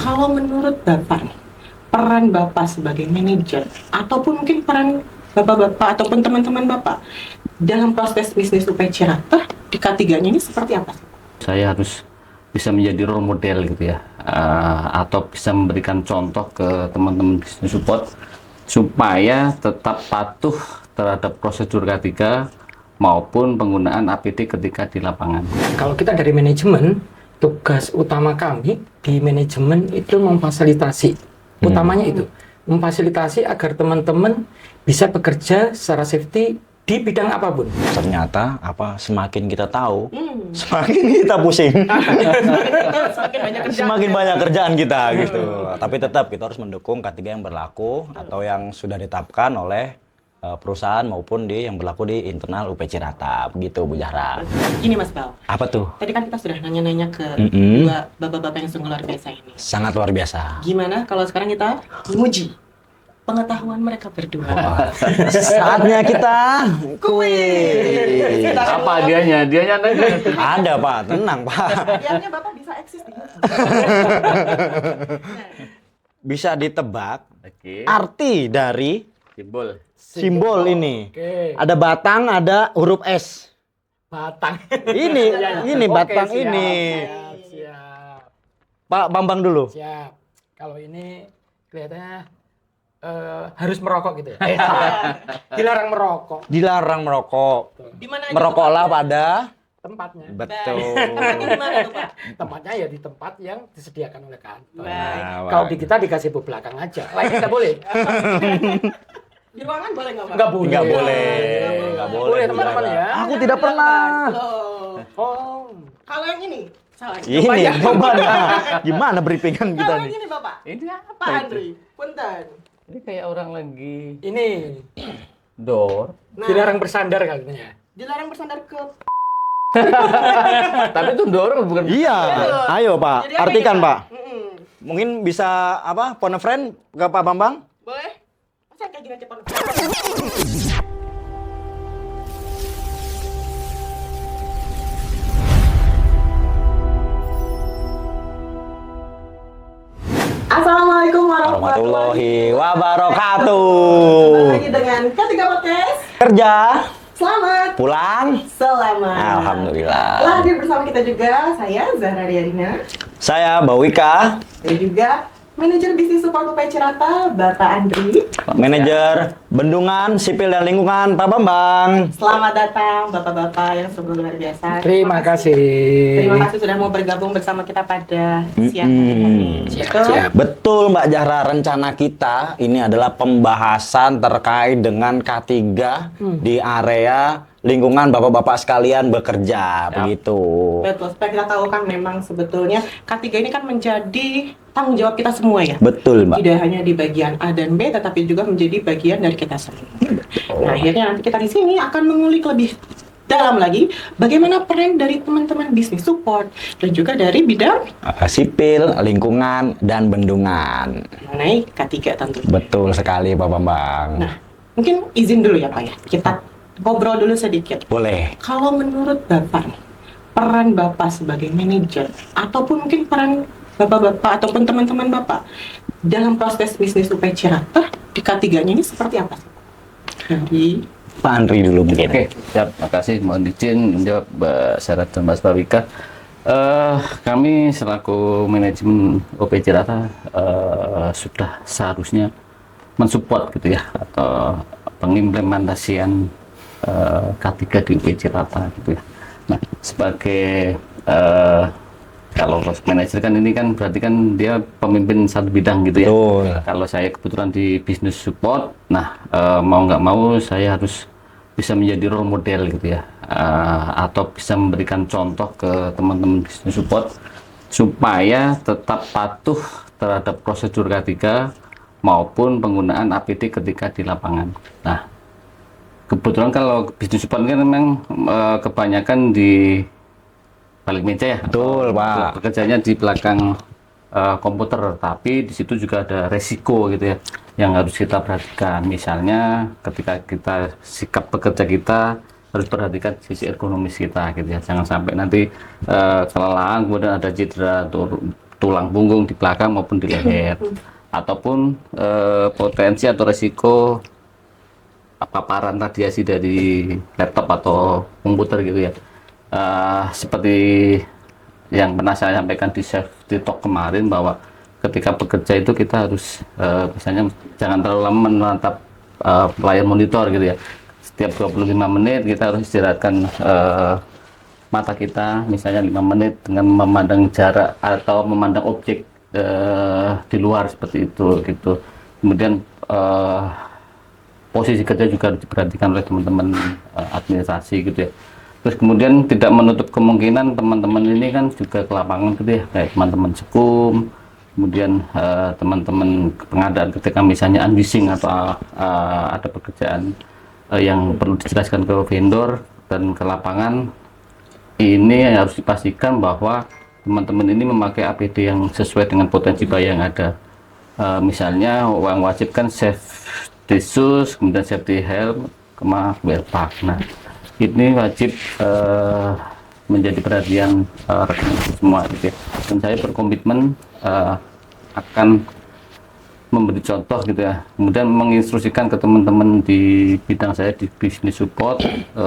Kalau menurut Bapak nih, peran Bapak sebagai manajer ataupun mungkin peran Bapak-bapak ataupun teman-teman Bapak dalam proses bisnis UP Cirata di K3-nya ini seperti apa sih? Saya harus bisa menjadi role model gitu ya, atau bisa memberikan contoh ke teman-teman bisnis support supaya tetap patuh terhadap prosedur K3 maupun penggunaan APD ketika di lapangan. Kalau kita dari manajemen, tugas utama kami di manajemen itu memfasilitasi. Utamanya itu, memfasilitasi agar teman-teman bisa bekerja secara safety di bidang apapun. Ternyata semakin kita tahu, semakin kita pusing. Semakin banyak kerjaan kita gitu. Tapi tetap kita harus mendukung K3 yang berlaku atau yang sudah ditetapkan oleh perusahaan maupun yang berlaku di internal UP Cirata, begitu Bu Zahra. Gini Mas Bal, Apa tuh? tadi kan kita sudah nanya-nanya ke dua bapak-bapak yang sungguh luar biasa ini. Sangat luar biasa. Gimana kalau sekarang kita menguji pengetahuan mereka berdua? Saatnya kita kuis. Apa dianya? Dianya nanya. Ada Pak, tenang Pak. Biarnya Bapak bisa eksis di YouTube. Bisa ditebak Oke. arti dari Simbol. ini. Oke. Ada batang, ada huruf S. Batang. Ini Oke, batang siap, ini. Siap. Pak Bambang dulu. Siap. Kalau ini kelihatannya harus merokok gitu ya. Dilarang merokok Dilarang merokok. Di mana aja Merokoklah tempatnya? pada tempatnya. betul. Tempatnya di mana tuh Pak? Tempatnya ya di tempat yang disediakan oleh kantor. Baik. Kalau di kita dikasih bu belakang aja. Lain nggak boleh. Di ruangan boleh nggak Pak? Nggak boleh. Nggak boleh. Nggak boleh teman-teman ya. Aku tidak pernah. Loh. Oh. Kalau yang ini salah. Ini coba nah. Gimana briefingan kita Kalau yang nih? ini Bapak, Ini apa Pak itu? Andri, punten. Ini kayak orang lagi Ini door. Nah, dilarang bersandar katanya. dilarang bersandar ke. Tapi itu door bukan. Iya. Ayo Pak, Jadi apa artikan ini, Pak. Mm-mm. Mungkin bisa phone a friend ke Pak Bambang? Boleh? Masa kayak gini aja Pak? Assalamualaikum warahmatullahi Warahmatullahi wabarakatuh. Kembali lagi dengan K3 Podcast. Kerja, Selamat pulang. selamat. Alhamdulillah. Telah hadir bersama kita juga saya Zahra Riyadina Saya Bawika, dan juga manajer bisnis support UP Cirata Bapak Andri. manajer Bendungan Sipil dan Lingkungan Pak Bambang. Selamat datang bapak-bapak yang sungguh luar biasa. Terima kasih. Terima kasih sudah mau bergabung bersama kita pada siang hari ini. Siap. Betul Mbak Zahra, rencana kita ini adalah pembahasan terkait dengan K3 di area lingkungan bapak-bapak sekalian bekerja, begitu. Betul, supaya kita tahu kan memang sebetulnya K3 ini kan menjadi tanggung jawab kita semua ya. Betul Mbak. Tidak hanya di bagian A dan B, tetapi juga menjadi bagian dari kita semua. Nah, akhirnya nanti kita di sini akan mengulik lebih dalam lagi bagaimana peran dari teman-teman bisnis support dan juga dari bidang Sipil, lingkungan, dan bendungan. mengenai K3 tentu. Betul sekali Pak Bambang. Nah, mungkin izin dulu ya Pak ya, kita ngobrol dulu sedikit. Boleh. Kalau menurut Bapak nih, peran Bapak sebagai manajer ataupun mungkin peran Bapak-bapak ataupun teman-teman Bapak dalam proses bisnis UP Cirata di K3-nya ini seperti apa sih? Dari Pak Andri dulu mungkin. Oke, siap. Makasih. Mohon izin menjawab Mbak Syarat dan Mas Bawika. Kami selaku manajemen OP Cirata sudah seharusnya mensupport gitu ya, atau pengimplementasian K3 di OP Cirata gitu ya. Nah, sebagai kalau manajer kan ini kan berarti kan dia pemimpin satu bidang gitu ya. Betul. Kalau saya kebetulan di bisnis support, nah mau nggak mau saya harus bisa menjadi role model gitu ya, atau bisa memberikan contoh ke teman-teman bisnis support supaya tetap patuh terhadap prosedur K3 maupun penggunaan APD ketika di lapangan. Nah, kebetulan kalau bisnis support kan memang kebanyakan di balik meja ya. Betul, Pak. Pekerjaannya di belakang komputer, tapi di situ juga ada resiko gitu ya yang harus kita perhatikan. Misalnya ketika kita sikap bekerja kita harus perhatikan sisi ergonomis kita gitu ya. Jangan sampai nanti kelelahan kemudian ada cedera tulang punggung di belakang maupun di leher, ataupun potensi atau resiko paparan radiasi dari laptop atau komputer gitu ya. Seperti yang pernah saya sampaikan di safety talk kemarin, bahwa ketika bekerja itu kita harus misalnya jangan terlalu lama menatap layar monitor gitu ya. Setiap 25 menit kita harus istirahatkan mata kita misalnya 5 menit dengan memandang jarak atau memandang objek di luar seperti itu gitu. Kemudian posisi kerja juga harus diperhatikan oleh teman-teman administrasi gitu ya. Terus kemudian tidak menutup kemungkinan teman-teman ini kan juga ke lapangan gitu ya, kayak teman-teman sekum, kemudian teman-teman pengadaan ketika misalnya unleashing atau ada pekerjaan yang perlu dijelaskan ke vendor dan ke lapangan, ini harus dipastikan bahwa teman-teman ini memakai APD yang sesuai dengan potensi bahaya yang ada. Misalnya yang wajib kan safety shoes, kemudian safety helm, wear pack. Nah, ini wajib menjadi perhatian rekan semua gitu ya. Dan saya berkomitmen akan memberi contoh gitu ya, kemudian menginstruksikan ke teman-teman di bidang saya di bisnis support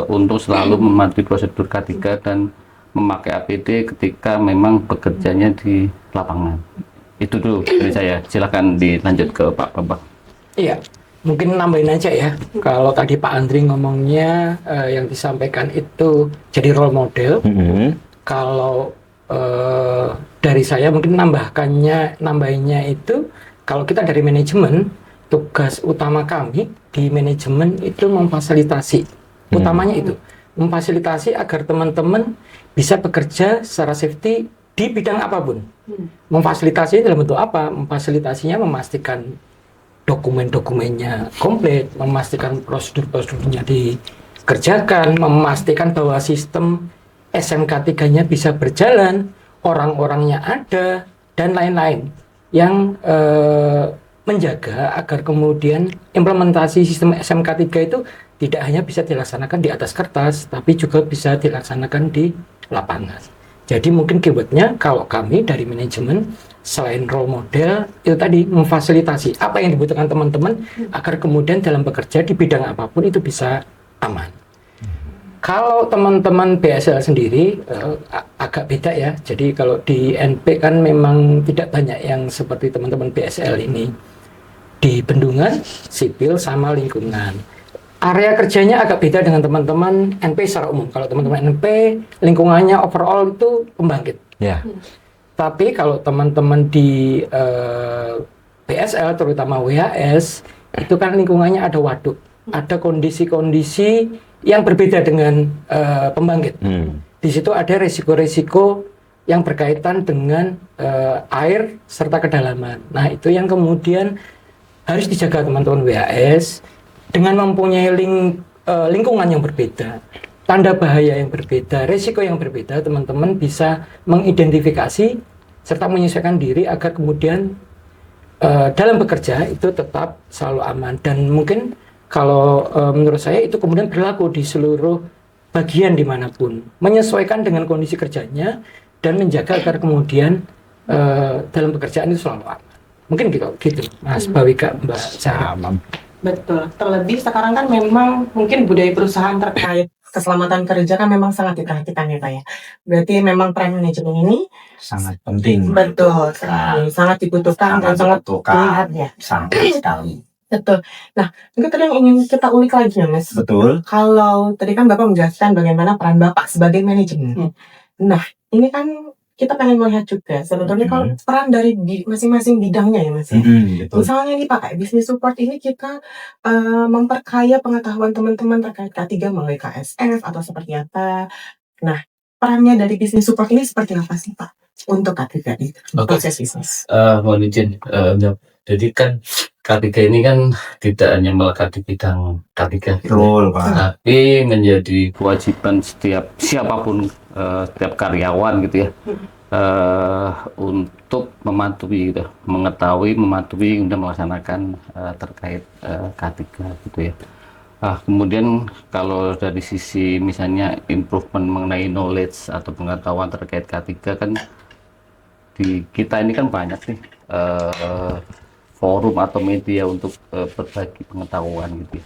untuk selalu mematuhi prosedur K3 dan memakai APD ketika memang bekerjanya di lapangan. Itu dulu dari saya, silakan dilanjut ke Pak Bambang. Iya, mungkin nambahin aja ya. Kalau tadi Pak Andri ngomongnya yang disampaikan itu jadi role model. Kalau dari saya mungkin nambahinnya itu, kalau kita dari manajemen, tugas utama kami di manajemen itu memfasilitasi. Utamanya itu, memfasilitasi agar teman-teman bisa bekerja secara safety di bidang apapun. Memfasilitasi dalam bentuk apa? Memfasilitasinya memastikan dokumen-dokumennya komplit, memastikan prosedur-prosedurnya dikerjakan, memastikan bahwa sistem SMK3-nya bisa berjalan, orang-orangnya ada, dan lain-lain. Yang menjaga agar kemudian implementasi sistem SMK3 itu tidak hanya bisa dilaksanakan di atas kertas, tapi juga bisa dilaksanakan di lapangan. Jadi mungkin keywordnya kalau kami dari manajemen, selain role model, itu tadi memfasilitasi apa yang dibutuhkan teman-teman agar kemudian dalam bekerja di bidang apapun itu bisa aman. Kalau teman-teman BSL sendiri agak beda ya. Jadi kalau di NP kan memang tidak banyak yang seperti teman-teman BSL ini. Di bendungan, sipil, sama lingkungan. Area kerjanya agak beda dengan teman-teman NP secara umum. Kalau teman-teman NP, lingkungannya overall itu pembangkit. Ya. Tapi kalau teman-teman di BSL, terutama WHS, itu kan lingkungannya ada waduk. Ada kondisi-kondisi yang berbeda dengan pembangkit. Di situ ada resiko-resiko yang berkaitan dengan air serta kedalaman. Nah, itu yang kemudian harus dijaga teman-teman WHS dengan mempunyai lingkungan yang berbeda, tanda bahaya yang berbeda, resiko yang berbeda. Teman-teman bisa mengidentifikasi serta menyesuaikan diri agar kemudian dalam bekerja itu tetap selalu aman. Dan mungkin kalau menurut saya itu kemudian berlaku di seluruh bagian dimanapun, menyesuaikan dengan kondisi kerjanya dan menjaga agar kemudian dalam pekerjaan itu selalu aman. Mungkin gitu, Mas Bawika, Mbak Sarah. Betul. Terlebih sekarang kan memang mungkin budaya perusahaan terkait keselamatan kerja kan memang sangat diperhatikan ya Pak ya. Berarti memang peran manajemen ini sangat penting. betul sekali, sangat dibutuhkan dan sangat dilihat ya. Sangat sekali. Betul. Nah, mungkin tadi yang ingin kita ulik lagi ya Mas. Betul. Kalau tadi kan Bapak menjelaskan bagaimana peran Bapak sebagai manajemen. Nah, ini kan kita pengen melihat juga sebetulnya kalau peran dari masing-masing bidangnya ya Mas ya. Betul. Misalnya nih Pak, kayak bisnis support ini kita memperkaya pengetahuan teman-teman terkait K3 melalui KSF atau seperti apa. Nah, perannya dari bisnis support ini seperti apa sih Pak untuk K3 di proses bisnis? Mohon izin, jadi kan K3 ini kan tidak hanya melekat di bidang K3 gitu ya, Betul, Pak. tapi menjadi kewajiban setiap siapapun, setiap karyawan gitu ya, untuk mematuhi gitu, mengetahui, mematuhi dan melaksanakan terkait K3 gitu ya. Kemudian kalau dari sisi misalnya improvement mengenai knowledge atau pengetahuan terkait K3 kan di kita ini kan banyak nih forum atau media untuk berbagi pengetahuan gitu ya.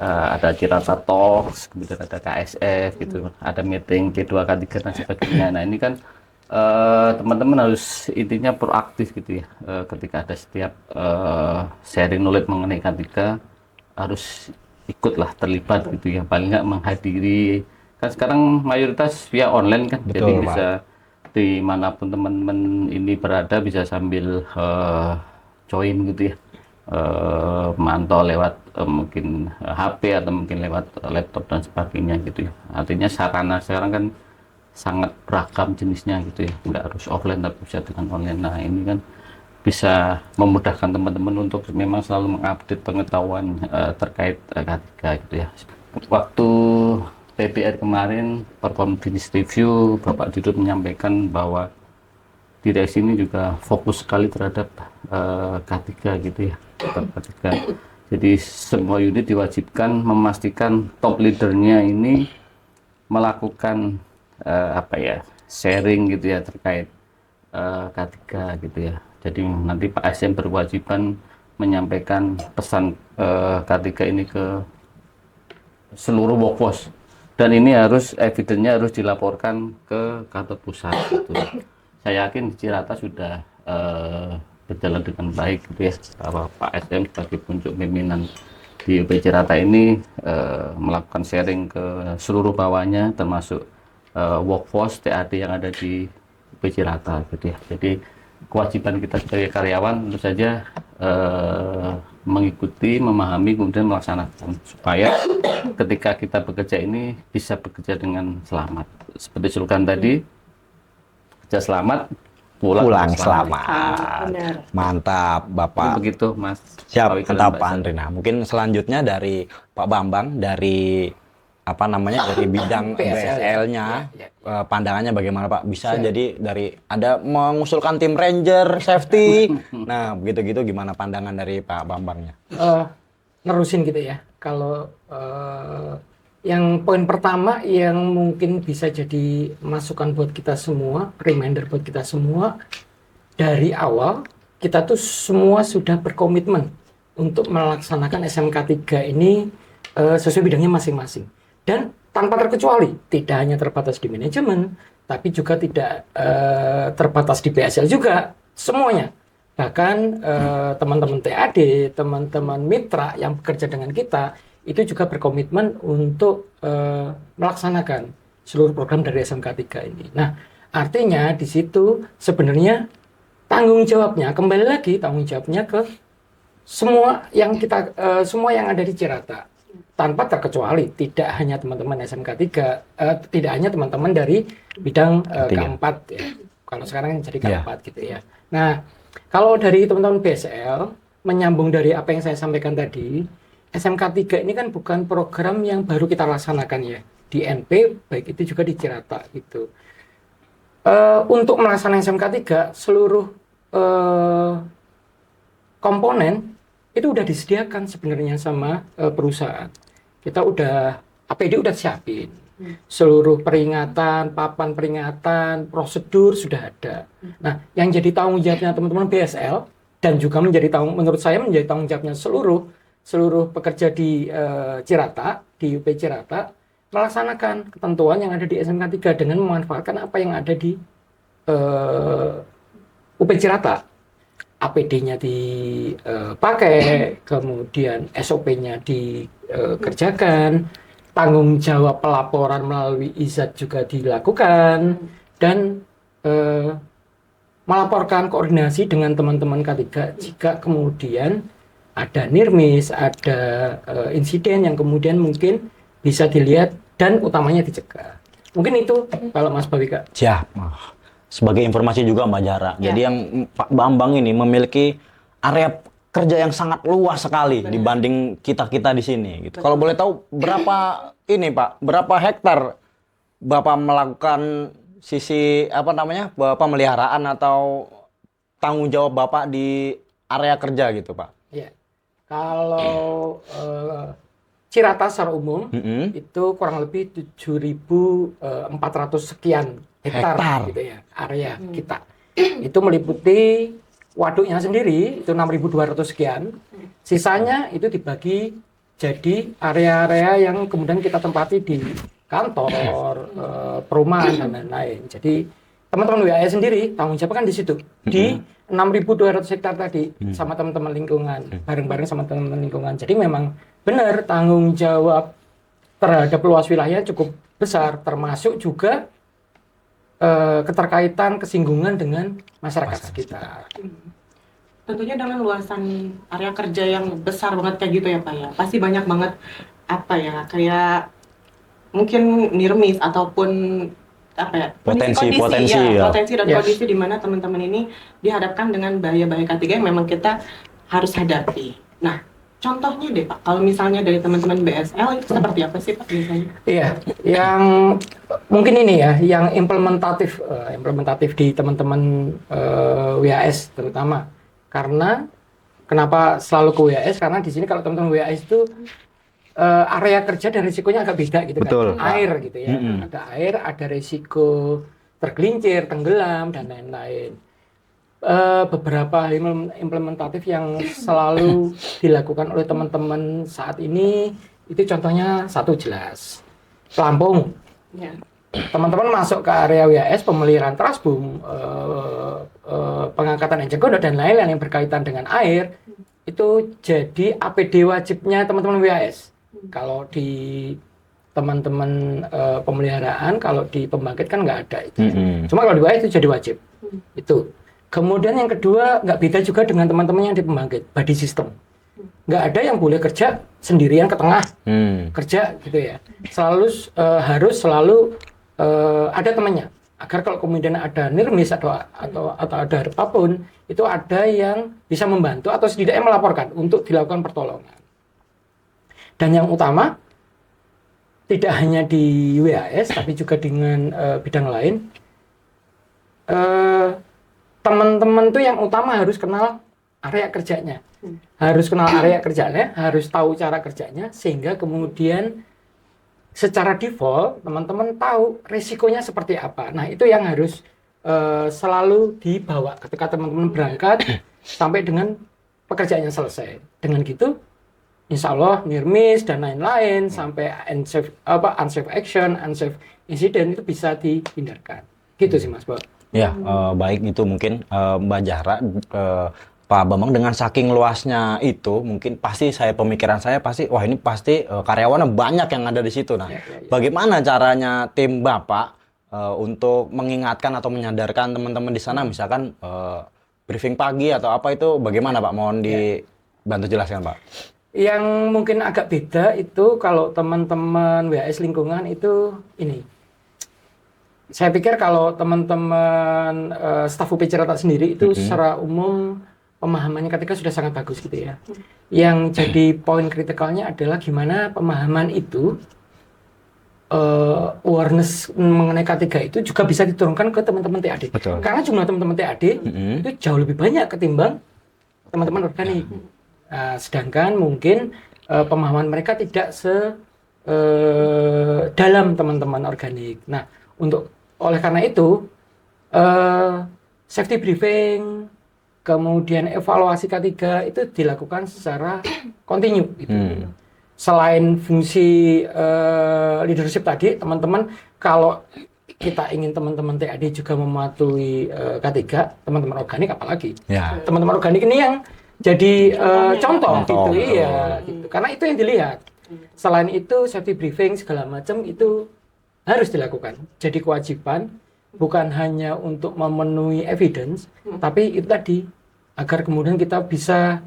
Ada Cirata Talks, kemudian ada KSF gitu, ada meeting P2K3 dan sebagainya. Nah ini kan teman-teman harus intinya proaktif gitu ya, ketika ada setiap sharing knowledge mengenai K3 harus ikutlah terlibat gitu ya, paling nggak menghadiri, kan sekarang mayoritas via online kan. Betul, Jadi Pak. bisa dimanapun teman-teman ini berada bisa sambil join gitu ya, mantau lewat mungkin HP atau mungkin lewat laptop dan sebagainya gitu ya. Artinya sarana sekarang kan sangat beragam jenisnya gitu ya, nggak harus offline tapi bisa dengan online. Nah ini kan bisa memudahkan teman-teman untuk memang selalu mengupdate pengetahuan terkait K3 gitu ya. Waktu PPR kemarin perform finish review, Bapak Dirut menyampaikan bahwa direksi ini juga fokus sekali terhadap K3 gitu ya, K3. Jadi semua unit diwajibkan memastikan top leadernya ini melakukan sharing gitu ya terkait K3 gitu ya. Jadi nanti Pak SM berwajiban menyampaikan pesan K3 ini ke seluruh workforce, dan ini harus evidennya harus dilaporkan ke kantor pusat gitu. Saya yakin Cirata sudah berjalan dengan baik gitu ya, bahwa Pak SM sebagai puncak pimpinan di UP Cirata ini melakukan sharing ke seluruh bawahnya termasuk workforce TAD yang ada di UP Cirata gitu ya. Jadi kewajiban kita sebagai karyawan tentu saja mengikuti, memahami, kemudian melaksanakan supaya ketika kita bekerja ini bisa bekerja dengan selamat. Seperti slogan tadi, bekerja selamat, Pulang selamat. Benar. Mantap, Ini Bapak. begitu, Mas. Siap, Pak Wika dan mantap Mbak Pak Sari. Andri. Nah, mungkin selanjutnya dari Pak Bambang, dari dari bidang BSL-nya, Ya, pandangannya bagaimana Pak? Bisa jadi dari ada mengusulkan tim ranger, safety. Nah, begitu-gitu gimana pandangan dari Pak Bambangnya? Nerusin gitu ya. Kalau yang poin pertama yang mungkin bisa jadi masukan buat kita semua, reminder buat kita semua, dari awal kita tuh semua sudah berkomitmen untuk melaksanakan SMK 3 ini sesuai bidangnya masing-masing. Dan tanpa terkecuali, tidak hanya terbatas di manajemen, tapi juga tidak terbatas di BSL juga, semuanya. Bahkan teman-teman TAD, teman-teman mitra yang bekerja dengan kita, itu juga berkomitmen untuk melaksanakan seluruh program dari SMK 3 ini. Nah, artinya di situ sebenarnya tanggung jawabnya, kembali lagi tanggung jawabnya ke semua yang kita, semua yang ada di Cirata. Tanpa terkecuali, tidak hanya teman-teman SMK 3, tidak hanya teman-teman dari bidang keempat ya. Kalau sekarang jadi keempat gitu ya. Nah, kalau dari teman-teman BSL, menyambung dari apa yang saya sampaikan tadi, SMK 3 ini kan bukan program yang baru kita laksanakan ya. Di NP, baik itu juga di Cirata gitu. Untuk melaksanakan SMK 3, seluruh komponen itu udah disediakan sebenarnya sama perusahaan. Kita udah, APD udah siapin. Seluruh peringatan, papan peringatan, prosedur sudah ada. Nah, yang jadi tanggung jawabnya teman-teman BSL, dan juga menurut saya menjadi tanggung jawabnya seluruh pekerja di Cirata, di UP Cirata, melaksanakan ketentuan yang ada di SMK 3 dengan memanfaatkan apa yang ada di UP Cirata. APD-nya dipakai, kemudian SOP-nya dikerjakan, tanggung jawab pelaporan melalui IZAT juga dilakukan, dan melaporkan koordinasi dengan teman-teman K3 jika kemudian ada nirmis, ada insiden yang kemudian mungkin bisa dilihat dan utamanya dicegah. Mungkin itu kalau Mas Bawika. Siap. Sebagai informasi juga Mbak Jara. Jadi yang Pak Bambang ini memiliki area kerja yang sangat luas sekali dibanding kita-kita di sini gitu. Kalau boleh tahu berapa ini Pak, berapa hektar Bapak melakukan sisi Bapak pemeliharaan atau tanggung jawab Bapak di area kerja gitu Pak? Ya. Kalau Cirata secara umum itu kurang lebih 7.400 sekian hektar gitu ya area kita. itu meliputi waduknya sendiri itu 6.200 sekian. Sisanya itu dibagi jadi area-area yang kemudian kita tempati di kantor, perumahan dan lain-lain. Jadi teman-teman WAS sendiri tanggung jawab kan di situ di 6.200 hektar tadi sama teman-teman lingkungan, bareng-bareng sama teman-teman lingkungan. Jadi memang benar tanggung jawab terhadap luas wilayah cukup besar, termasuk juga keterkaitan kesinggungan dengan masyarakat sekitar. Tentunya dengan luasan area kerja yang besar banget kayak gitu ya Pak ya, pasti banyak banget apa ya, kayak mungkin nirmis ataupun apa ya, potensi dan kondisi di mana teman-teman ini dihadapkan dengan bahaya-bahaya ketiga yang memang kita harus hadapi. Nah, contohnya deh Pak, kalau misalnya dari teman-teman BSL itu seperti apa sih Pak biasanya? Iya, yang mungkin ini ya, yang implementatif di teman-teman WAS terutama. Karena kenapa selalu ke WAS? Karena di sini kalau teman-teman WAS itu area kerja dan risikonya agak beda gitu. Betul. Kan. Air gitu ya. Ada air, ada risiko tergelincir, tenggelam dan lain-lain. Beberapa implementatif yang selalu dilakukan oleh teman-teman saat ini itu contohnya satu jelas pelampung. Ya. Teman-teman masuk ke area WAS, pemeliharaan trasboom, pengangkatan ejek gondok dan lain-lain yang berkaitan dengan air itu jadi APD wajibnya teman-teman WAS. Kalau di teman-teman pemeliharaan, kalau di pembangkit kan nggak ada itu. Cuma kalau di WAS itu jadi wajib. Itu. Kemudian yang kedua nggak beda juga dengan teman-teman yang di pembangkit, body system. Nggak ada yang boleh kerja sendirian ke tengah kerja gitu ya. Harus selalu ada temannya. Agar kalau kemudian ada nirmis atau ada apapun itu ada yang bisa membantu atau setidaknya melaporkan untuk dilakukan pertolongan. Dan yang utama tidak hanya di WAS tapi juga dengan bidang lain. Teman-teman tuh yang utama harus kenal area kerjanya. Harus kenal area kerjanya, harus tahu cara kerjanya sehingga kemudian secara default teman-teman tahu risikonya seperti apa. Nah, itu yang harus selalu dibawa ketika teman-teman berangkat sampai dengan pekerjaannya selesai. Dengan gitu insya Allah nirmis dan lain-lain sampai unsafe action, unsafe incident itu bisa dihindarkan. Gitu sih Mas Bo. Ya, baik itu mungkin Mbak Zahra, Pak Bambang dengan saking luasnya itu mungkin pasti pemikiran saya pasti wah ini pasti karyawannya banyak yang ada di situ. Nah, bagaimana caranya tim Bapak untuk mengingatkan atau menyadarkan teman-teman di sana misalkan briefing pagi atau apa itu bagaimana Pak? Mohon dibantu jelaskan Pak. Yang mungkin agak beda itu kalau teman-teman WAS lingkungan itu ini. Saya pikir kalau teman-teman staf UP Cirata sendiri itu secara umum pemahamannya ketika sudah sangat bagus gitu ya. Yang jadi poin kritikalnya adalah gimana pemahaman itu awareness mengenai K3 itu juga bisa diturunkan ke teman-teman TAD. Betul. Karena jumlah teman-teman TAD itu jauh lebih banyak ketimbang teman-teman organik. Sedangkan mungkin pemahaman mereka tidak dalam teman-teman organik. Nah, oleh karena itu safety briefing kemudian evaluasi K3 itu dilakukan secara kontinu gitu. Selain fungsi leadership tadi, teman-teman kalau kita ingin teman-teman TAD juga mematuhi K3, teman-teman organik apalagi. Ya. Teman-teman organik ini yang jadi contoh gitu, iya. Gitu. Karena itu yang dilihat. Selain itu safety briefing segala macam itu harus dilakukan. Jadi kewajiban bukan hanya untuk memenuhi evidence, tapi itu tadi agar kemudian kita bisa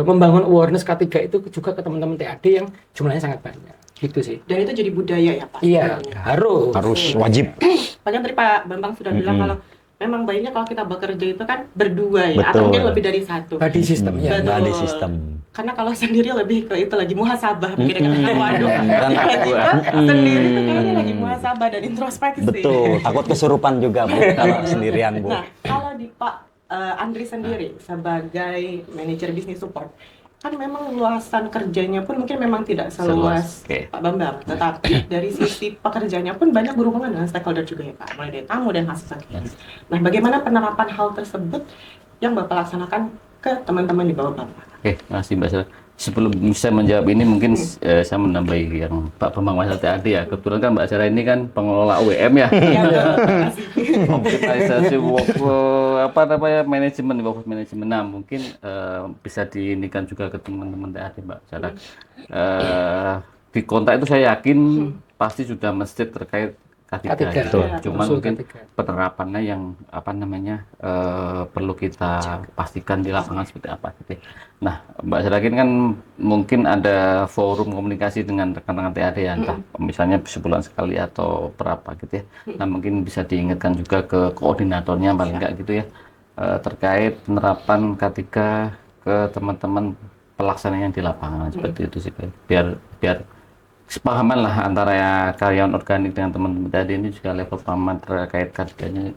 membangun awareness K3 itu juga ke teman-teman TAD yang jumlahnya sangat banyak. Gitu sih. Dan itu jadi budaya ya Pak? Iya, harus wajib. Padahal tadi Pak Bambang sudah bilang kalau memang baiknya kalau kita bekerja itu kan berdua ya, Betul. atau mungkin lebih dari satu. body system ya. Betul. Body system. Karena kalau sendiri lebih ke itu lagi muhasabah, mungkin waduh. Dan Sendiri tuh kayaknya lagi muhasabah dan introspeksi. betul, takut kesurupan juga Bu kalau sendirian Bu. Nah, kalau di Pak Andri sendiri sebagai manajer bisnis support, kan memang luasan kerjanya pun mungkin memang tidak Seluas, seluas oke. Pak Bambang, tetapi dari sisi pekerjanya pun banyak berhubungan dengan stakeholder juga ya Pak, mulai dari tamu dan hasil sebagainya. Nah, bagaimana penerapan hal tersebut yang Bapak laksanakan ke teman-teman di bawah Bapak? Oke, makasih Mbak Sarah. Sebelum saya menjawab ini mungkin saya menambahi yang Pak Bambang Mas TAD ya. Kebetulan kan Mbak Sarah ini kan pengelola UMM ya. Iya, terima kasih. Optimalisasi manajemen workforce management. Nah, mungkin bisa diinikan juga ke teman-teman TAD Mbak Sarah. Di kontak itu saya yakin pasti sudah mesti terkait K3 K3, gitu. ya, Cuman usul mungkin K3. penerapannya yang perlu kita pastikan di lapangan seperti apa gitu. Nah, Mbak Serakin kan mungkin ada forum komunikasi dengan rekan-rekan TAD ya, entah misalnya sebulan sekali atau berapa gitu ya. Nah, mungkin bisa diingatkan juga ke koordinatornya paling enggak gitu ya, terkait penerapan K3 ke teman-teman pelaksana yang di lapangan seperti itu sih, biar sepahaman lah antara ya karyawan organik dengan teman-teman tadi ini juga level pemahaman terkait K3-nya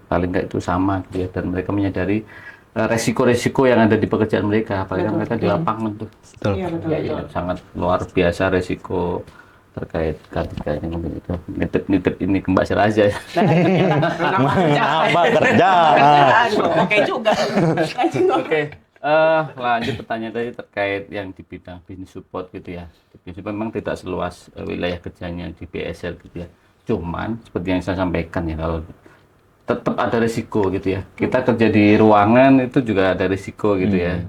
paling nggak itu sama gitu ya, dan mereka menyadari resiko-resiko yang ada di pekerjaan mereka, apalagi mereka di lapangan tuh. Betul. Iya, betul, Ya, betul. sangat luar biasa resiko terkait K3 ini mungkin itu nitip ini ke Mbak Sera aja. Apa kerja? Oke juga. Oke, lanjut pertanyaan tadi terkait yang di bidang bisnis support gitu ya. Bisnis support memang tidak seluas wilayah kerjanya di BSL gitu ya. Cuman seperti yang saya sampaikan ya, kalau tetap ada risiko gitu ya. Kita kerja di ruangan itu juga ada risiko gitu ya.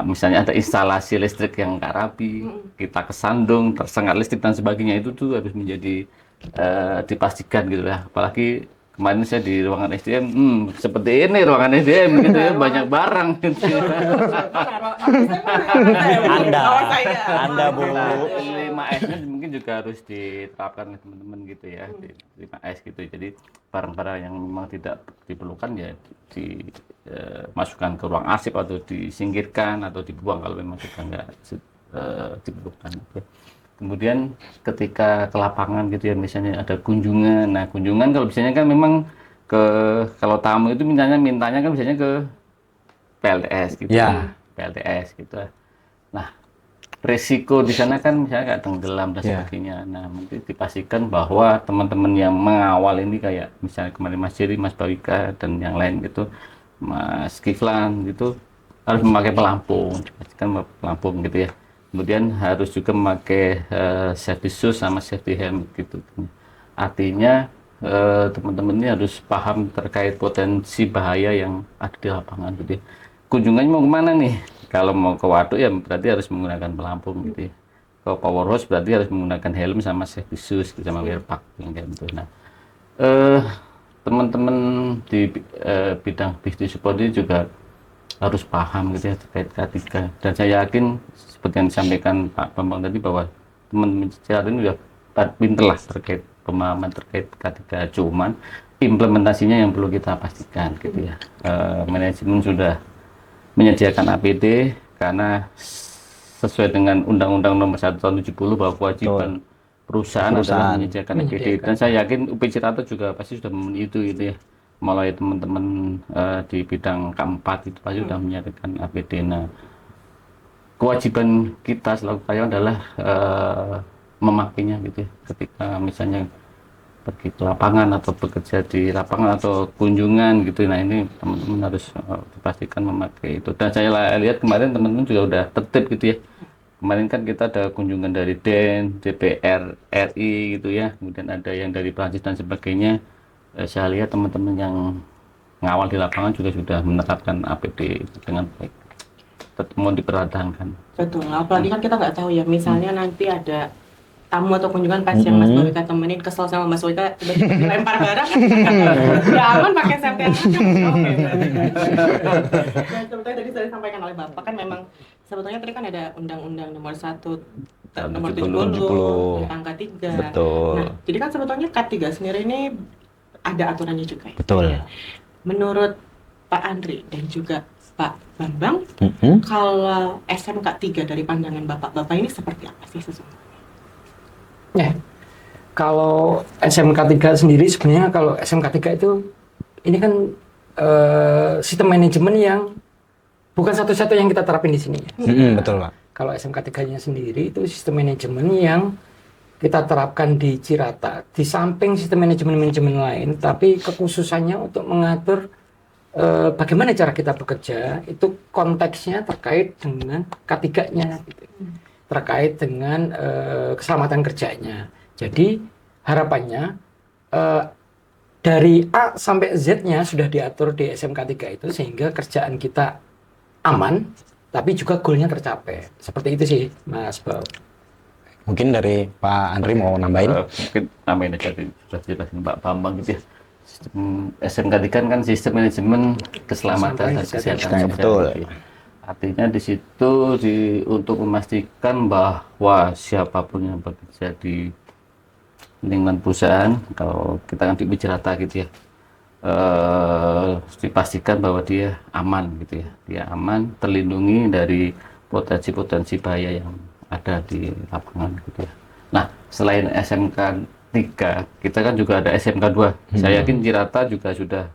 Misalnya ada instalasi listrik yang nggak rapi, kita kesandung, tersengat listrik dan sebagainya, itu tuh harus menjadi dipastikan gitu ya. Apalagi kemarin saya di ruangan SDM, seperti ini ruangan SDM gitu ya, banyak barang gitu. Anda Bu. 5S-nya mungkin juga harus diterapkan oleh teman-teman gitu ya, di 5S gitu. Jadi barang-barang yang memang tidak diperlukan ya dimasukkan ke ruang arsip atau disingkirkan atau dibuang kalau memang sudah nggak diperlukan. Gitu. Kemudian ketika ke lapangan gitu ya, misalnya ada kunjungan. Nah, kunjungan kalau biasanya kan memang kalau tamu itu mintanya kan biasanya ke PLTS gitu. Ya. PLTS gitu. Nah, resiko di sana kan misalnya kayak tenggelam dan sebagainya. Nah, mungkin dipastikan bahwa teman-teman yang mengawal ini kayak misalnya kemarin Mas Jerry, Mas Bawika dan yang lain gitu, Mas Kiflan gitu harus memakai pelampung, dipastikan pelampung gitu ya. Kemudian harus juga memakai safety shoes sama safety helmet gitu. Artinya teman-teman ini harus paham terkait potensi bahaya yang ada di lapangan gitu ya. Kunjungannya mau kemana nih? Kalau mau ke waduk ya berarti harus menggunakan pelampung gitu ya. Ke powerhouse berarti harus menggunakan helm sama safety shoes sama wear pack kayak gitu. Nah, teman-teman di bidang bisnis support ini juga harus paham gitu ya terkait K3. Dan saya yakin seperti yang disampaikan Pak Bambang tadi bahwa teman-teman saat ini sudah pinter lah terkait pemahaman terkait K3. Cuman implementasinya yang perlu kita pastikan gitu ya. Manajemen sudah menyediakan APD karena sesuai dengan Undang-Undang Nomor 1 Tahun 70 bahwa kewajiban perusahaan adalah menyediakan APD, dan saya yakin UP Cirata juga pasti sudah memenuhi itu gitu ya. Mulai teman-teman di bidang keempat itu pasti sudah menyediakan APD. Nah, kewajiban kita selaku karyawan adalah memakainya gitu ya. Ketika misalnya pergi ke lapangan atau bekerja di lapangan atau kunjungan gitu. Nah, ini teman-teman harus dipastikan memakai itu. Dan saya lihat kemarin teman-teman juga udah tertib gitu ya. Kemarin kan kita ada kunjungan dari DEN, DPR RI gitu ya. Kemudian ada yang dari Prancis dan sebagainya. Saya lihat teman-teman yang ngawal di lapangan juga sudah menerapkan APD dengan baik. Tetap mau diperhatikan. Betul, apalagi kan kita nggak tahu ya, misalnya nanti ada tamu atau kunjungan pas yang Mas Bawika temenin kesel sama Mas Bawika tiba-tiba dilempar barang kan udah aman pakai safety aja. Oke, dan sebetulnya tadi sudah disampaikan oleh Bapak kan memang sebetulnya tadi kan ada Undang-Undang Nomor 1 Nomor 70 tentang K3. Betul. Nah, jadi kan sebetulnya K3 sendiri ini ada aturannya juga ya. Betul. Menurut Pak Andri dan juga Pak Bambang, kalau SMK 3 dari pandangan Bapak ini seperti apa sih sesungguhnya? Ya, kalau SMK 3 sendiri sebenarnya kalau SMK 3 itu ini kan sistem manajemen yang bukan satu-satu yang kita terapin di sini. Betul, Pak. Kalau SMK 3-nya sendiri itu sistem manajemen yang kita terapkan di Cirata. Di samping sistem manajemen lain, tapi kekhususannya untuk mengatur bagaimana cara kita bekerja, itu konteksnya terkait dengan K3-nya, gitu. Terkait dengan keselamatan kerjanya. Jadi harapannya dari A sampai Z-nya sudah diatur di SMK 3 itu sehingga kerjaan kita aman, tapi juga goalnya tercapai. Seperti itu sih, Mas Bau. Mungkin dari Pak Andri mau nambahin? Mungkin nambahin aja tadi sudah jelasin Pak Bambang gitu ya. Sistem SMK kan sistem manajemen keselamatan dan kesehatan. Betul. Gitu ya. Artinya di situ untuk memastikan bahwa siapapun yang bekerja di lingkungan perusahaan, kalau kita kan di Cirata gitu ya, dipastikan bahwa dia aman gitu ya, dia aman, terlindungi dari potensi-potensi bahaya yang ada di lapangan gitu ya. Nah, selain SMK 3, kita kan juga ada SMK 2. Saya yakin Cirata juga sudah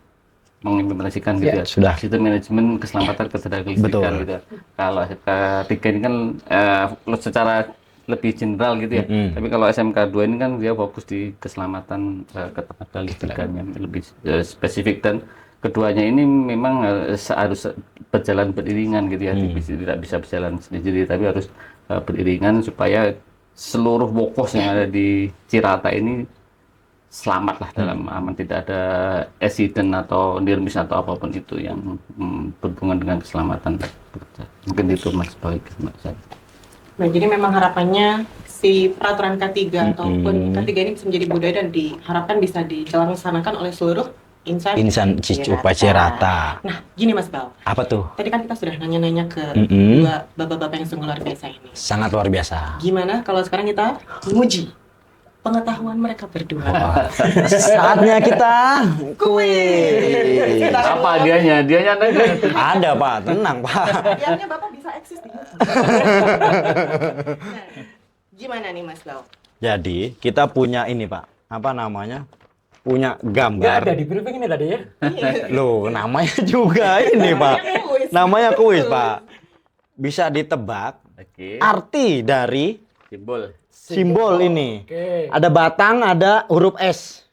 mengimplementasikan gitu ya, sudah. sistem manajemen keselamatan ketenagaan gitu ya. Kalau SMK 3 ini kan secara lebih general gitu ya. Tapi kalau SMK 2 ini kan dia fokus di keselamatan ketenagaan listrikan yang lebih spesifik, dan keduanya ini memang harus berjalan beriringan gitu ya. Tidak bisa berjalan sendiri, tapi harus beriringan supaya seluruh bokos yang ada di Cirata ini selamat lah dalam aman, tidak ada accident atau near miss atau apapun itu yang berhubungan dengan keselamatan bekerja. Mungkin itu Mas Baik, Mas. Nah, jadi memang harapannya si peraturan K3 ataupun K3 ini bisa menjadi budaya dan diharapkan bisa dilaksanakan oleh seluruh insan Cirata. Nah, gini Mas Bau. Apa tuh? Tadi kan kita sudah nanya-nanya ke dua bapak-bapak yang sungguh luar biasa ini. Sangat luar biasa. Gimana kalau sekarang kita menguji pengetahuan mereka berdua? Saatnya kita kuis. Apa dianya? Dianya nanya. Ada, Pak. Tenang, Pak. Biarnya Bapak bisa eksis di nah, gimana nih Mas Bau? Jadi, kita punya ini, Pak. Apa namanya? Punya Nggak gambar. ada di briefing ini tadi ya. Loh, namanya juga ini, Pak. Namanya kuis, Pak. Bisa ditebak Oke. arti dari Simbol. ini. Oke. Ada batang, ada huruf S.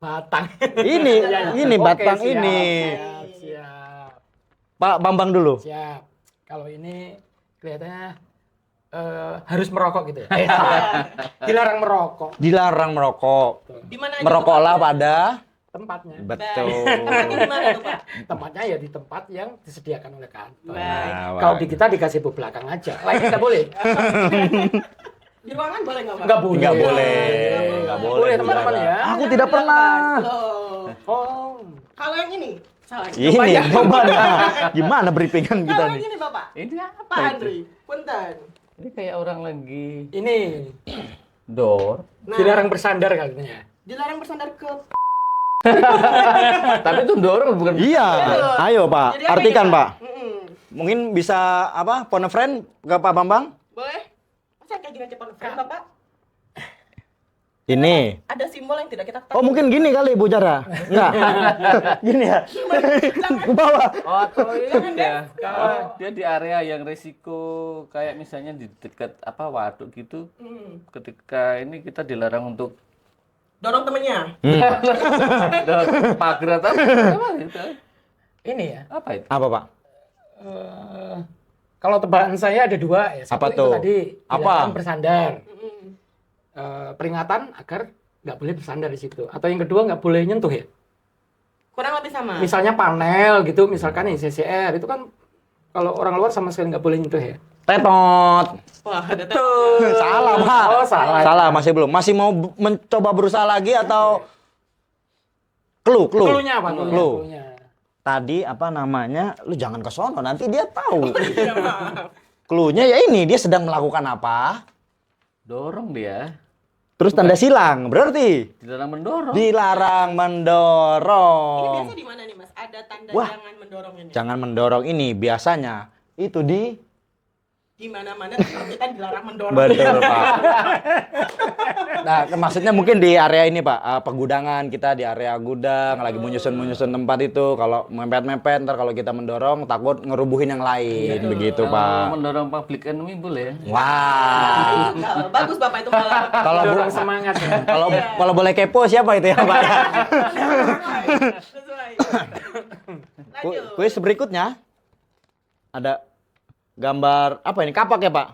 Batang. Ini Oke, batang siap, ini. Siap. Pak Bambang dulu. Siap. Kalau ini kelihatannya harus merokok gitu ya. Dilarang merokok Dilarang merokok. Di mana aja Merokoklah tuh, Pak? pada tempatnya. betul. Tempatnya di mana tuh, Pak? Tempatnya ya di tempat yang disediakan oleh kantor. Baik. Kalau di kita dikasih bu belakang aja. Lain kita boleh. Di ruangan boleh nggak, Pak? Nggak boleh. Nggak boleh. Nggak boleh teman-teman ya. Aku tidak pernah. Loh. Oh. Kalau yang ini, salah. Ini coba nah. Gimana briefingan kita Kalau yang nih? ini, Bapak. Ini apa Pak itu? Andri, punten. Ini kayak orang lagi Ini door. Nah, dilarang bersandar kayaknya. dilarang bersandar ke. Tapi itu door bukan. Iya. Ayo, Pak. Jadi apa Artikan, ini, Pak. Mungkin Mungkin bisa apa? Phone a friend ke Pak Bambang? boleh? Masa kayak gini aja friend, Bapak? Ini. Ada simbol yang tidak kita Oh, mungkin gini kali Bu Jara. Enggak. Gini ya. Ke bawah. Oh, atau ini ya. Oh, dia di area yang risiko kayak misalnya di dekat apa waduk gitu. Ketika ini kita dilarang untuk dorong temennya. pagar atau apa gitu. Ini ya. Apa itu? Apa, Pak? Kalau tebakan saya ada dua ya. Satu Apa itu tuh? tadi Apa? dilarang bersandar. Peringatan agar nggak boleh bersandar di situ. Atau yang kedua nggak boleh nyentuh ya. Kurang lebih sama. Misalnya panel gitu, misalkan ini CCR itu kan kalau orang luar sama sekali nggak boleh nyentuh ya. Tetot. Wah, ada Salah, Pak. Oh, salah. Salah, masih belum. Masih mau mencoba berusaha lagi atau clue? Clue-nya apa? Clue. Clue-nya. Tadi apa namanya? Lu jangan ke sono, nanti dia tahu. Clue-nya ya ini, dia sedang melakukan apa? Dorong dia. Terus tanda silang, berarti Dilarang mendorong. dilarang Ini mendorong. biasa di mana nih, Mas? Ada tanda Wah. jangan mendorong ini. Jangan mendorong ini biasanya itu di di mana-mana kita dilarang mendorong. Betul, Pak. Nah, maksudnya mungkin di area ini, Pak, pegudangan kita di area gudang lagi menyusun tempat itu. Kalau mepet-mepet, ntar kalau kita mendorong takut ngerubuhin yang lain, begitu, Kalau Pak. mendorong public enemy boleh. Wah. Nah, bagus Bapak itu malah. Kalau Dorong semangat ya. kalau boleh kepo siapa itu ya, Pak? Sesuai. Ku- Lanjut. Kuis berikutnya ada gambar apa ini? Kapak ya, Pak?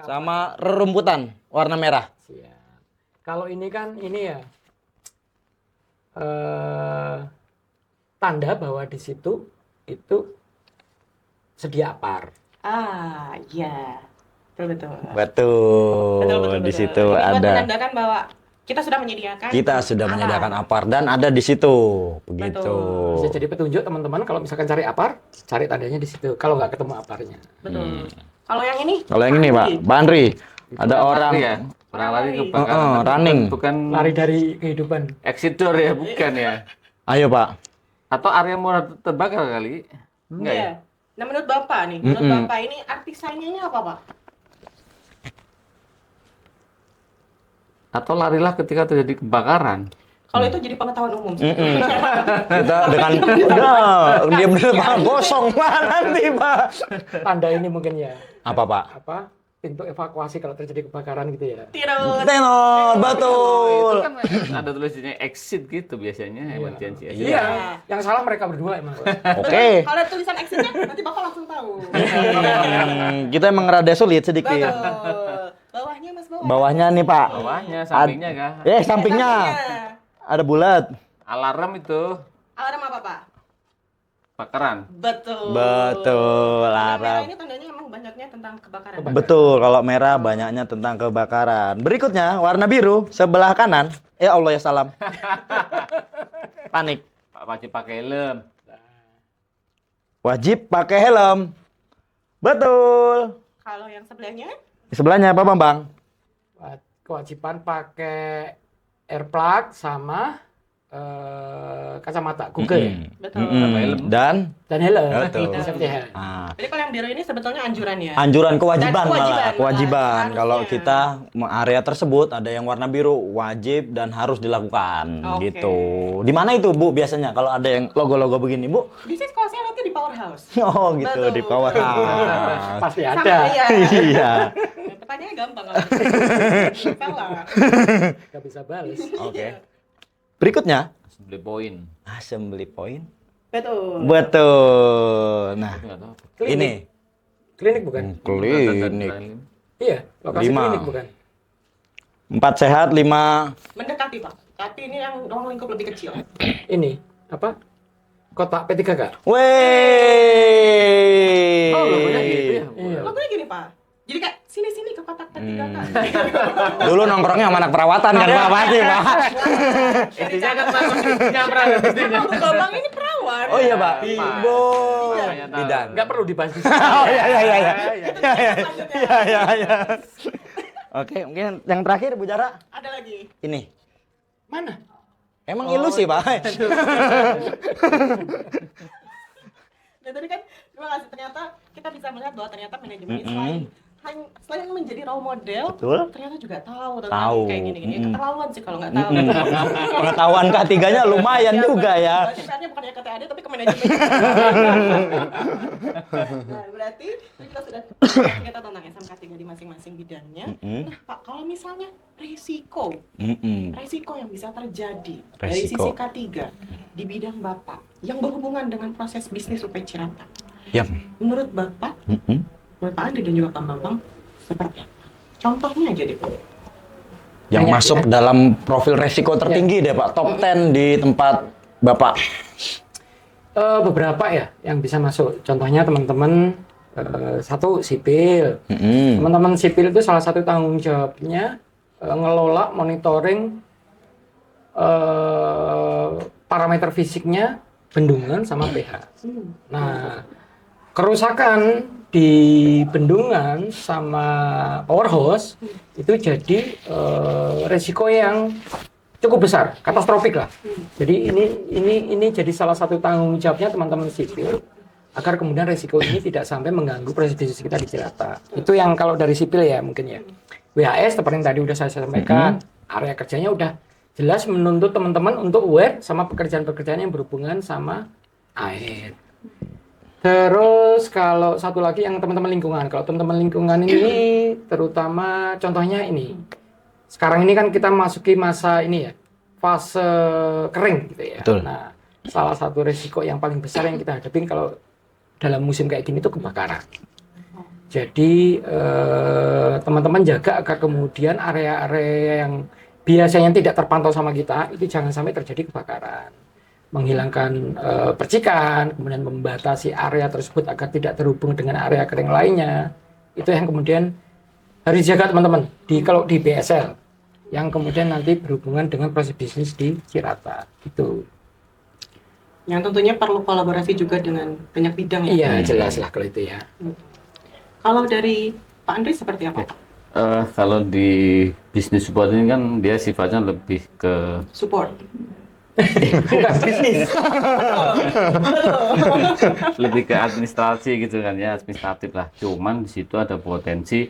Sama rerumputan warna merah. Siap. Kalau ini kan ini ya tanda bahwa di situ itu sedia apar. Ah, iya. Betul. Betul. Di situ Ini buat ada. menandakan bahwa kita sudah menyediakan. Kita sudah alat. menyediakan apar dan ada di situ. Begitu. Bisa jadi petunjuk teman-teman kalau misalkan cari apar, cari tandanya di situ. Kalau nggak ketemu aparnya. Betul. Kalau yang ini? Kalau yang ini, Pak, Pak Andri, ada orang ya. Orang lari kebakaran. running. Bukan Lari dari kehidupan. exit door ya, bukan ya. Ayo, Pak. Atau area mau terbakar kali. Enggak ya? Iya. Nah, menurut Bapak nih, menurut Bapak ini arti saingannya apa, Pak? Atau larilah ketika terjadi kebakaran. Kalau itu jadi pengetahuan umum. sih. Kita dengan udah dia bener Pak, gosong Pak nanti, Pak. Tanda ini mungkin ya Apa, Pak? apa pintu evakuasi kalau terjadi kebakaran gitu ya. Tidak. Tenor, Itu betul. kan ada tulisannya exit gitu biasanya emergency exit. Iya, yang salah mereka berdua emang. Oke. Kalau ada tulisan exitnya, nanti Bapak langsung tahu. Kita emang rada sulit sedikit. Betul. Bawahnya, Mas, bawah. Bawahnya nih, Pak. Bawahnya, sampingnya kah? Sampingnya. Ada bulat. Alarm itu Alarm apa, Pak? kebakaran. Betul. Betul, Nah, alarm. ini tandanya emang banyaknya tentang kebakaran. Betul, kalau merah banyaknya tentang kebakaran. Berikutnya, warna biru sebelah kanan. Ya Allah ya salam. Panik. Pak wajib pakai helm. Wajib pakai helm. Betul. Kalau yang sebelahnya? Di sebelahnya apa, Bang? Kewajiban pakai earplug sama kacamata Google Betul. Dan dan helm. Betul. Safety helm. ah, Jadi kalau yang biru ini sebetulnya anjuran ya? anjuran kewajiban Dan malah. Kewajiban. harusnya. Kalau kita area tersebut ada yang warna biru, wajib dan harus dilakukan. Oke. Gitu. Di mana itu, Bu, biasanya kalau ada yang logo-logo begini, Bu? Di sini kalau saya lihatnya di powerhouse. Oh, gitu, Betul. di powerhouse. Pasti Sama, ada. iya. Iya. Pertanyaannya gampang kalau salah. Gak bisa balas. Oke. Berikutnya, Assembly point. assembly point. Betul. Betul. Nah, Nggak tahu. ini Klinik bukan? klinik. Iya, lokasi 5. klinik bukan? 4 sehat, 5 Mendekati, Pak. Tapi ini yang ruang lingkup lebih kecil. Ini apa? Kotak P3K. Wey. Oh, logonya gitu ya. Iya. Logonya gini, Pak. Jadi kayak sini-sini ke kotak P3K. Dulu nongkrongnya sama anak perawatan kan, Pak, pasti, Pak. Intinya kan masuk nyamperan intinya. Kamu Bambang ini perawan. Oh iya, Pak. Iya. Bo. Iya. Bidan. Nggak perlu dibahas di Oh iya iya iya. Iya Lanjutnya. iya iya. Iya. Oke, mungkin yang terakhir Bu Jara. Ada lagi. Ini. Mana? Emang ilusi, Pak. Dan tadi kan terima kasih, ternyata kita bisa melihat bahwa ternyata manajemen ini selain menjadi role model, Betul. ternyata juga tahu tentang Tahu. kayak gini-gini. Keterlaluan sih kalau nggak tahu. Pengetahuan K3-nya lumayan juga ya. Berarti PR-nya bukan ya ke TAD tapi ke manajemen. Nah, berarti kita sudah kita tentang SMK 3 di masing-masing bidangnya. Nah, Pak, kalau misalnya risiko yang bisa terjadi dari Resiko. sisi K3 di bidang Bapak yang berhubungan dengan proses bisnis UP Cirata. Yap. Menurut Bapak, menurut Pak Andi dan juga Pak Bambang, seperti apa? Contohnya aja deh, Pak. Yang Banyak, masuk dalam profil resiko tertinggi deh, Pak. Top 10 di tempat Bapak. Beberapa ya yang bisa masuk. Contohnya teman-teman satu sipil. Teman-teman sipil itu salah satu tanggung jawabnya ngelola monitoring parameter fisiknya bendungan sama pH. Nah, kerusakan di bendungan sama power hose itu jadi resiko yang cukup besar, katastrofik lah. Jadi ini jadi salah satu tanggung jawabnya teman-teman sipil agar kemudian resiko ini tidak sampai mengganggu proses bisnis kita di Cirata. Itu yang kalau dari sipil ya mungkin ya. WHS seperti yang tadi udah saya sampaikan, area kerjanya udah jelas menuntut teman-teman untuk aware sama pekerjaan-pekerjaan yang berhubungan sama air. Terus kalau satu lagi yang teman-teman lingkungan. Kalau teman-teman lingkungan ini terutama contohnya ini. Sekarang ini kan kita masuki masa ini ya, fase kering gitu ya. Betul. Nah, salah satu resiko yang paling besar yang kita hadapin kalau dalam musim kayak gini itu kebakaran. Jadi teman-teman jaga agar kemudian area-area yang biasanya tidak terpantau sama kita itu jangan sampai terjadi kebakaran. Menghilangkan percikan, kemudian membatasi area tersebut agar tidak terhubung dengan area kering lainnya. Itu yang kemudian harus dijaga teman-teman kalau di BSL yang kemudian nanti berhubungan dengan proses bisnis di Cirata itu. Yang tentunya perlu kolaborasi juga dengan banyak bidang ya. Iya, jelas lah kalau itu ya. Kalau dari Pak Andri seperti apa, Pak? Kalau di bisnis support ini kan dia sifatnya lebih ke Support. Bukan bisnis. lebih ke administrasi gitu kan ya, administratif lah. Cuman di situ ada potensi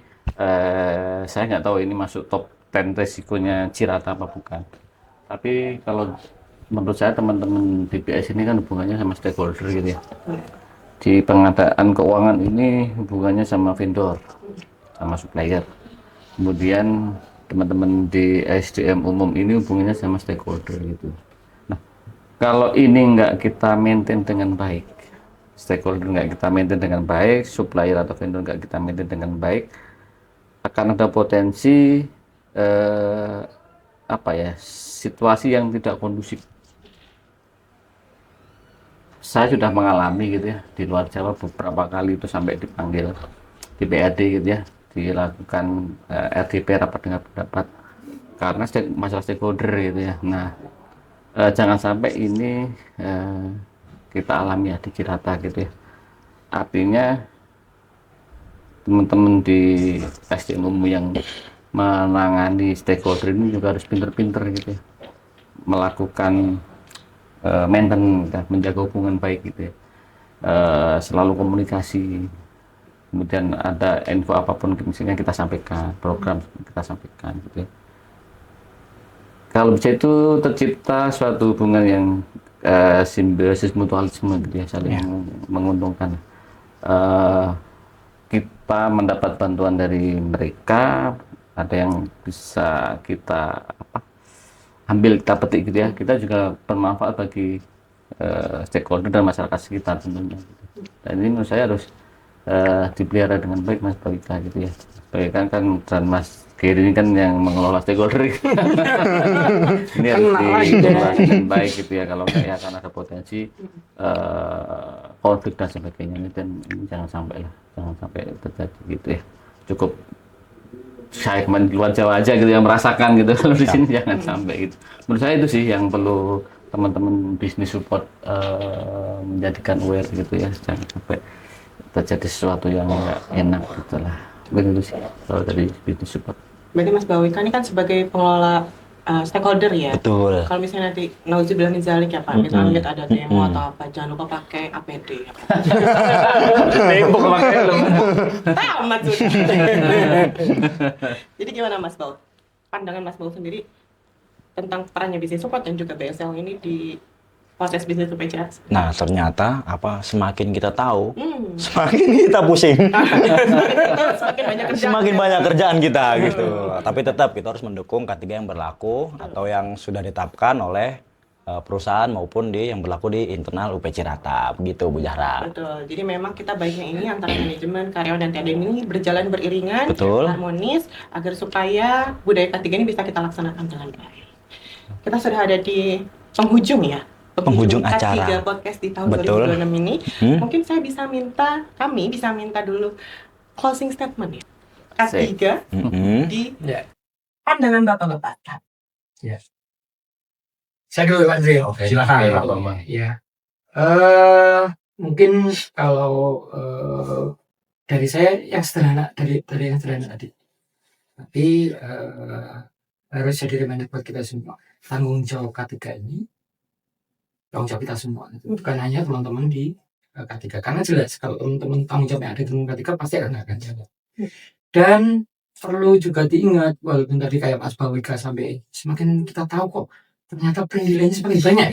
saya nggak tahu ini masuk top 10 resikonya Cirata apa bukan. Tapi kalau menurut saya teman-teman BPS ini kan hubungannya sama stakeholder gitu ya. Di pengadaan keuangan ini hubungannya sama vendor, sama supplier. Kemudian teman-teman di SDM umum ini hubungannya sama stakeholder gitu. Nah, kalau ini nggak kita maintain dengan baik, stakeholder nggak kita maintain dengan baik, supplier atau vendor nggak kita maintain dengan baik, akan ada potensi situasi yang tidak kondusif. Saya sudah mengalami gitu ya di luar Jawa beberapa kali itu sampai dipanggil di BAD gitu ya, dilakukan RDP rapat dengar pendapat karena masalah stakeholder gitu ya. Nah, jangan sampai ini kita alami ya di Cirata gitu ya. Artinya teman-teman di SDM umum yang menangani stakeholder ini juga harus pinter-pinter gitu ya, melakukan maintain, menjaga hubungan baik gitu ya, selalu komunikasi, kemudian ada info apapun misalnya kita sampaikan, program kita sampaikan gitu ya. Kalau bisa itu tercipta suatu hubungan yang simbiosis mutualisme gitu ya, saling menguntungkan. Kita mendapat bantuan dari mereka, ada yang bisa kita ambil, kita petik gitu ya, kita juga bermanfaat bagi stakeholder dan masyarakat sekitar tentunya gitu. Dan ini menurut saya harus dipelihara dengan baik Mas Bawika gitu ya. Bawika kan dan Mas Geri ini kan yang mengelola stakeholder gitu. Ini harus dikelola dengan baik gitu ya, kalau enggak ya akan ada potensi konflik dan sebagainya, dan ini jangan sampai terjadi gitu ya. Cukup saya kemarin di luar Jawa aja gitu yang merasakan gitu, kalau di sini jangan sampai gitu. Menurut saya itu sih yang perlu teman-teman bisnis support menjadikan aware gitu ya, jangan sampai terjadi sesuatu yang nggak enak gitu lah. Begitu sih kalau dari bisnis support. Berarti Mas Bawika ini kan sebagai pengelola stakeholder ya. Betul. Kalau misalnya nanti nauzubillah min zalik ya Pak, kita lihat ada demo atau apa, jangan lupa pakai APD ya Pak. Tembok pakai belum. Tamat sudah. Jadi gimana Mas Bau? Pandangan Mas Bau sendiri tentang perannya bisnis support dan juga BSL ini di proses bisnis UPCS? Nah, ternyata semakin kita tahu, semakin kita pusing. Semakin banyak kerjaan. Semakin banyak kerjaan kita gitu. Tapi tetap kita harus mendukung K3 yang berlaku atau yang sudah ditetapkan oleh perusahaan maupun yang berlaku di internal UP Cirata. Begitu Bu Zahra. Betul. Jadi memang kita baiknya ini antara manajemen, karyawan dan TADM ini berjalan beriringan, Betul. harmonis agar supaya budaya K3 ini bisa kita laksanakan dengan baik. Kita sudah ada di penghujung ya. Penghujung acara K3 podcast di tahun Betul. 2026 ini. Mungkin kami bisa minta dulu closing statement ya. K3 di pandangan Bapak-bapak. Saya dulu Pak Andri. Oke, Silakan. Pak Bambang. Ya. Mungkin kalau dari saya yang sederhana, dari yang sederhana tadi. Tapi harus jadi reminder buat kita semua. Tanggung jawab K3 ini tanggung jawab kita semua. Bukan hanya teman-teman di K3 karena jelas kalau teman-teman tanggung jawab yang ada di teman K3 pasti akan jaga. Dan perlu juga diingat walaupun tadi kayak Mas Bawika sampai semakin kita tahu kok ternyata penilaiannya semakin banyak.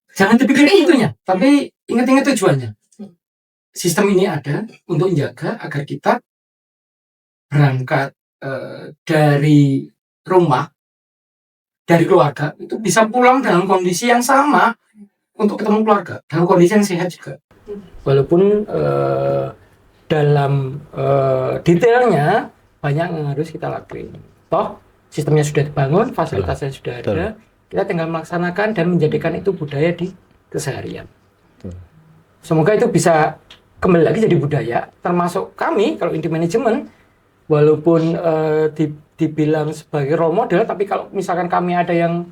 Jangan dipikirin itunya, tapi ingat-ingat tujuannya. Sistem ini ada untuk menjaga agar kita berangkat dari rumah, dari keluarga itu bisa pulang dalam kondisi yang sama untuk ketemu keluarga dalam kondisi yang sehat juga. Walaupun dalam detailnya banyak yang harus kita lakuin. Toh sistemnya sudah dibangun, fasilitasnya sudah ada, kita tinggal melaksanakan dan menjadikan itu budaya di keseharian. Semoga itu bisa kembali lagi jadi budaya, termasuk kami kalau Inti Manajemen, walaupun dibilang sebagai role model, tapi kalau misalkan kami ada yang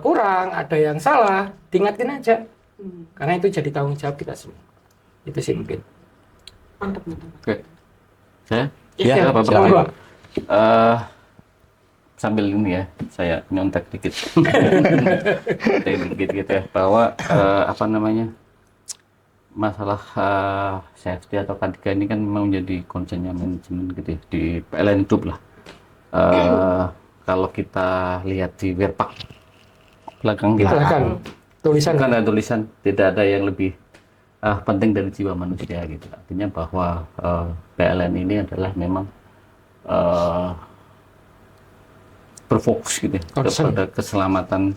kurang, ada yang salah, diingatkan aja. Karena itu jadi tanggung jawab kita semua. Itu sih mungkin. Mantap. Oke. Saya? Ya, apa monggo. Sambil ini ya, saya nyontek dikit. Dikit gitu ya, bahwa apa namanya, masalah safety atau K3 ini kan memang menjadi concernnya manajemen gitu ya, di PLN Group lah. Kalau kita lihat di Werpak belakang kita, Tulisan. kan ada tulisan tidak ada yang lebih penting dari jiwa manusia gitu. Artinya bahwa PLN ini adalah memang berfokus gitu ya, kepada keselamatan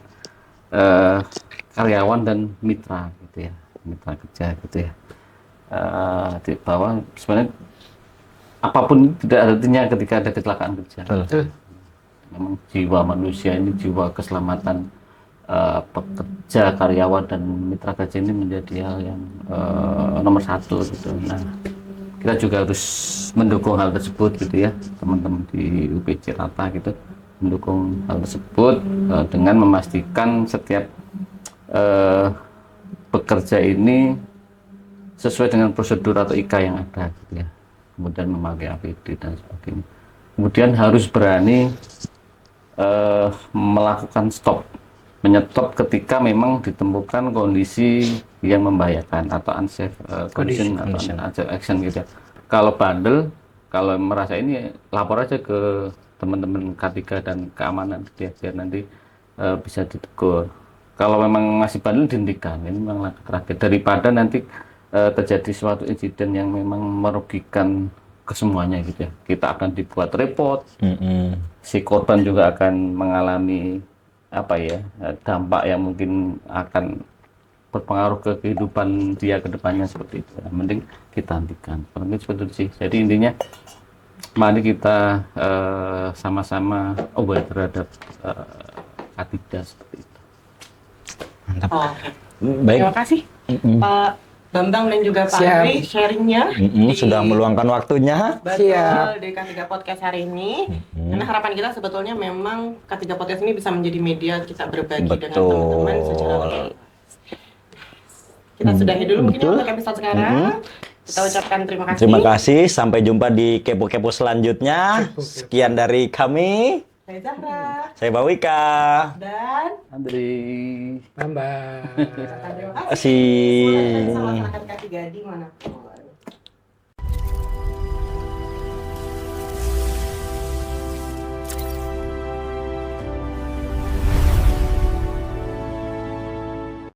karyawan dan mitra gitu ya, mitra kerja gitu ya. Bahwa sebenarnya apapun tidak ada artinya ketika ada kecelakaan kerja. Memang jiwa manusia ini, jiwa keselamatan pekerja, karyawan dan mitra kerja ini menjadi hal yang nomor satu gitu. Nah, kita juga harus mendukung hal tersebut gitu ya, teman-teman di UPC Rata gitu, mendukung hal tersebut dengan memastikan setiap bekerja ini sesuai dengan prosedur atau IK yang ada gitu ya. Kemudian memakai APD dan sebagainya. Kemudian harus berani melakukan menyetop ketika memang ditemukan kondisi yang membahayakan atau unsafe condition atau unsafe action gitu ya. Kalau bandel, kalau merasa ini lapor aja ke teman-teman K3 dan keamanan gitu ya, biar nanti bisa ditegur. Kalau memang masih bandel dihentikan, ini memang langkah terakhir daripada nanti terjadi suatu insiden yang memang merugikan kesemuanya gitu ya. Kita akan dibuat repot, si korban juga akan mengalami apa ya, dampak yang mungkin akan berpengaruh ke kehidupan dia ke depannya seperti itu. Mending kita hentikan. Seperti itu sih. Jadi intinya mari kita sama-sama aware terhadap K3 seperti itu. Mantap. Oke. Baik. Terima kasih Pak Bambang dan juga Pak Siap. Andri sharingnya Sudah meluangkan waktunya. Betul, di K3 Podcast hari ini. Karena harapan kita sebetulnya memang K3 Podcast ini bisa menjadi media kita berbagi dengan teman-teman secara bebas. Kita sudahi dulu mungkin untuk episode sekarang. Kita ucapkan terima kasih. Terima kasih. Sampai jumpa di kepo-kepo selanjutnya. Sekian dari kami. Saya Zahra Saya Bawika. dan Andri. Tambah. terima kasih. Kasih. Semoga kita bisa melaksanakan K3 di manapun.